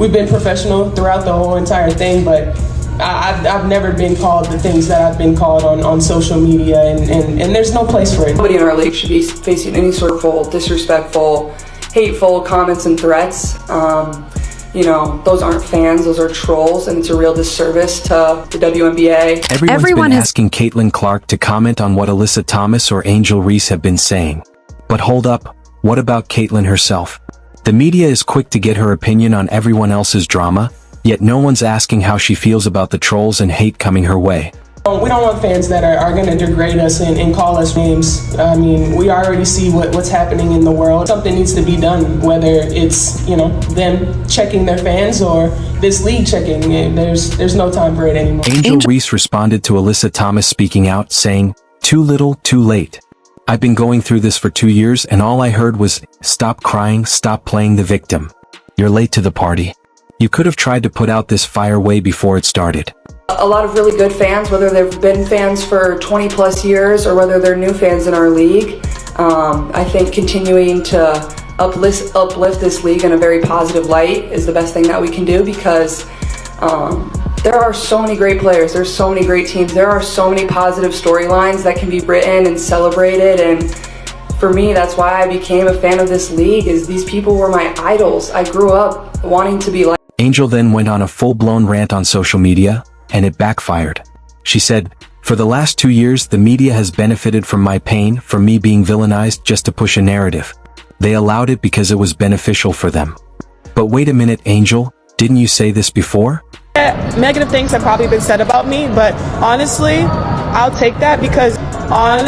we've been professional throughout the whole entire thing, but I've never been called the things that I've been called on social media, and there's no place for it. Nobody in our league should be facing any sort of disrespectful, hateful comments and threats. You know, those aren't fans, those are trolls, and it's a real disservice to the WNBA. Everyone's been asking Caitlin Clark to comment on what Alyssa Thomas or Angel Reese have been saying. But hold up, what about Caitlin herself? The media is quick to get her opinion on everyone else's drama, yet no one's asking how she feels about the trolls and hate coming her way. We don't want fans that are going to degrade us and call us names. I mean, we already see what's happening in the world. Something needs to be done, whether it's, you know, them checking their fans or this league checking. There's no time for it anymore. Angel Reese responded to Alyssa Thomas speaking out, saying, "Too little, too late. I've been going through this for 2 years and all I heard was, stop crying, stop playing the victim. You're late to the party. You could have tried to put out this fire way before it started." A lot of really good fans, whether they've been fans for 20 plus years or whether they're new fans in our league, I think continuing to uplift this league in a very positive light is the best thing that we can do, because there are so many great players, there's so many great teams, there are so many positive storylines that can be written and celebrated, and for me, that's why I became a fan of this league, is these people were my idols. I grew up wanting to be like. Angel then went on a full-blown rant on social media, and it backfired. She said, "For the last 2 years, the media has benefited from my pain, from me being villainized just to push a narrative. They allowed it because it was beneficial for them." But wait a minute, Angel, didn't you say this before? Negative things have probably been said about me, but honestly, I'll take that because I'll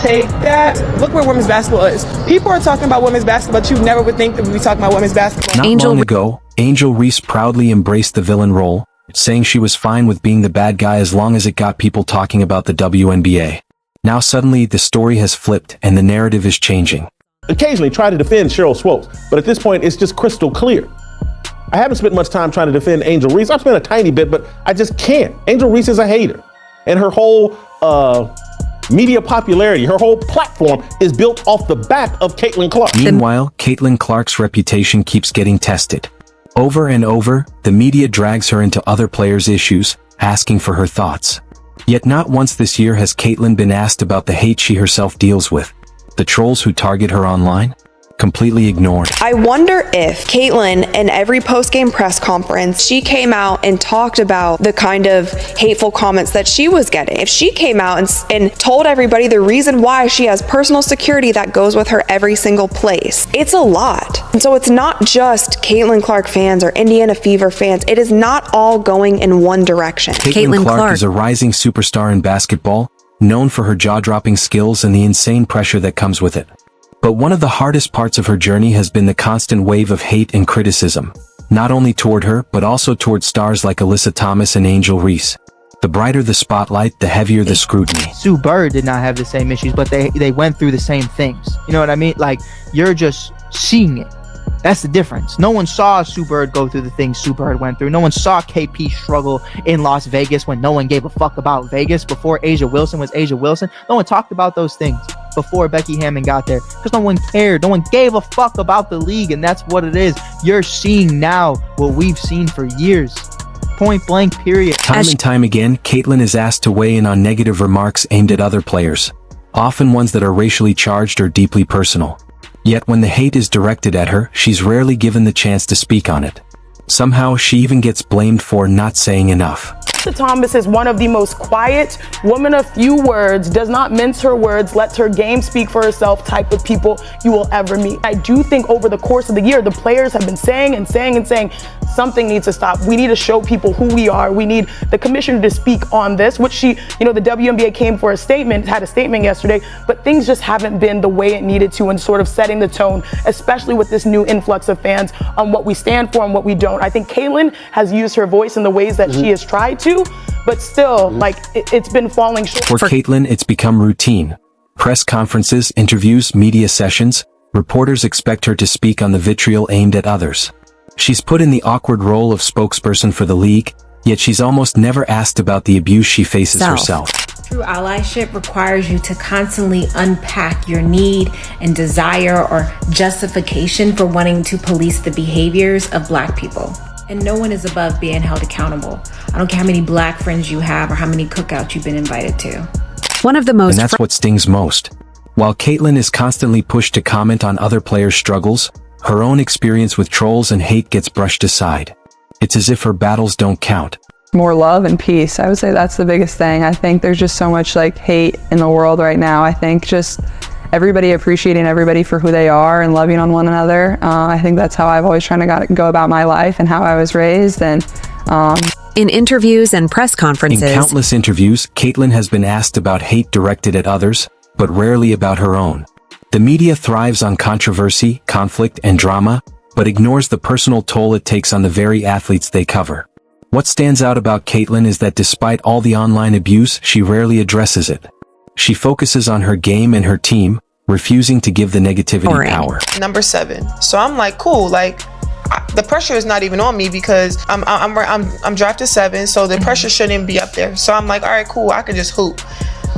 take that. Look where women's basketball is. People are talking about women's basketball, but you never would think that we'd be talking about women's basketball. Not long ago, Angel Reese proudly embraced the villain role, saying she was fine with being the bad guy as long as it got people talking about the WNBA. Now suddenly the story has flipped and the narrative is changing. Occasionally try to defend Cheryl Swopes, but at this point it's just crystal clear. I haven't spent much time trying to defend Angel Reese. I've spent a tiny bit, but I just can't. Angel Reese is a hater, and her whole media popularity, her whole platform is built off the back of Caitlin Clark. Meanwhile, Caitlin Clark's reputation keeps getting tested. Over and over, the media drags her into other players' issues, asking for her thoughts. Yet not once this year has Caitlin been asked about the hate she herself deals with. The trolls who target her online? Completely ignored. I wonder if Caitlin, in every post-game press conference, she came out and talked about the kind of hateful comments that she was getting. If she came out and told everybody the reason why she has personal security that goes with her every single place, it's a lot. And so it's not just Caitlin Clark fans or Indiana Fever fans. It is not all going in one direction. Caitlin Clark is a rising superstar in basketball, known for her jaw-dropping skills and the insane pressure that comes with it. But one of the hardest parts of her journey has been the constant wave of hate and criticism, not only toward her, but also toward stars like Alyssa Thomas and Angel Reese. The brighter the spotlight, the heavier the scrutiny. Sue Bird did not have the same issues, but they went through the same things. You know what I mean? Like, you're just seeing it. That's the difference. No one saw Sue Bird go through the things Sue Bird went through. No one saw KP struggle in Las Vegas when no one gave a fuck about Vegas. Before Asia Wilson was Asia Wilson, no one talked about those things before Becky Hammon got there, because no one cared. No one gave a fuck about the league, and that's what it is. You're seeing now what we've seen for years. Point blank, period. Time and time again, Caitlin is asked to weigh in on negative remarks aimed at other players, often ones that are racially charged or deeply personal. Yet when the hate is directed at her, she's rarely given the chance to speak on it. Somehow, she even gets blamed for not saying enough. Alyssa Thomas is one of the most quiet, woman of few words, does not mince her words, lets her game speak for herself type of people you will ever meet. I do think over the course of the year, the players have been saying something needs to stop. We need to show people who we are. We need the commissioner to speak on this, which the WNBA came for had a statement yesterday, but things just haven't been the way it needed to, and sort of setting the tone, especially with this new influx of fans on what we stand for and what we don't. I think Caitlin has used her voice in the ways that she has tried to, but still, it's been falling short. For Caitlin, it's become routine. Press conferences, interviews, media sessions, reporters expect her to speak on the vitriol aimed at others. She's put in the awkward role of spokesperson for the league, yet she's almost never asked about the abuse she faces herself. True allyship requires you to constantly unpack your need and desire or justification for wanting to police the behaviors of Black people. And no one is above being held accountable. I don't care how many Black friends you have or how many cookouts you've been invited to. One of the most And that's what stings most. While Caitlyn is constantly pushed to comment on other players' struggles, her own experience with trolls and hate gets brushed aside. It's as if her battles don't count. More love and peace. I would say that's the biggest thing. I think there's just so much like hate in the world right now. I think just everybody appreciating everybody for who they are and loving on one another. I think that's how I've always tried to go about my life and how I was raised. And in interviews and press conferences. In countless interviews, Caitlyn has been asked about hate directed at others, but rarely about her own. The media thrives on controversy, conflict, and drama, but ignores the personal toll it takes on the very athletes they cover. What stands out about Caitlyn is that despite all the online abuse, she rarely addresses it. She focuses on her game and her team, refusing to give the negativity power. Number 7. So I'm like, cool, like the pressure is not even on me because I'm drafted 7, so the pressure shouldn't be up there. So I'm like, all right, cool, I can just hoop.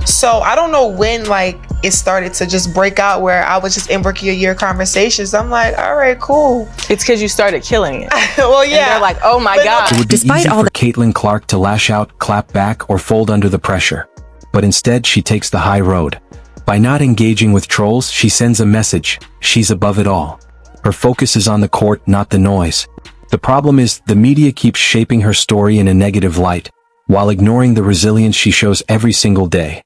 So I don't know when like it started to just break out where I was just in rookie of year conversations. I'm like, all right, cool. It's because you started killing it. Well, yeah. And they're like, oh my God. It would be easy for Caitlyn Clark to lash out, clap back, or fold under the pressure. But instead, she takes the high road. By not engaging with trolls, she sends a message: she's above it all. Her focus is on the court, not the noise. The problem is, the media keeps shaping her story in a negative light, while ignoring the resilience she shows every single day.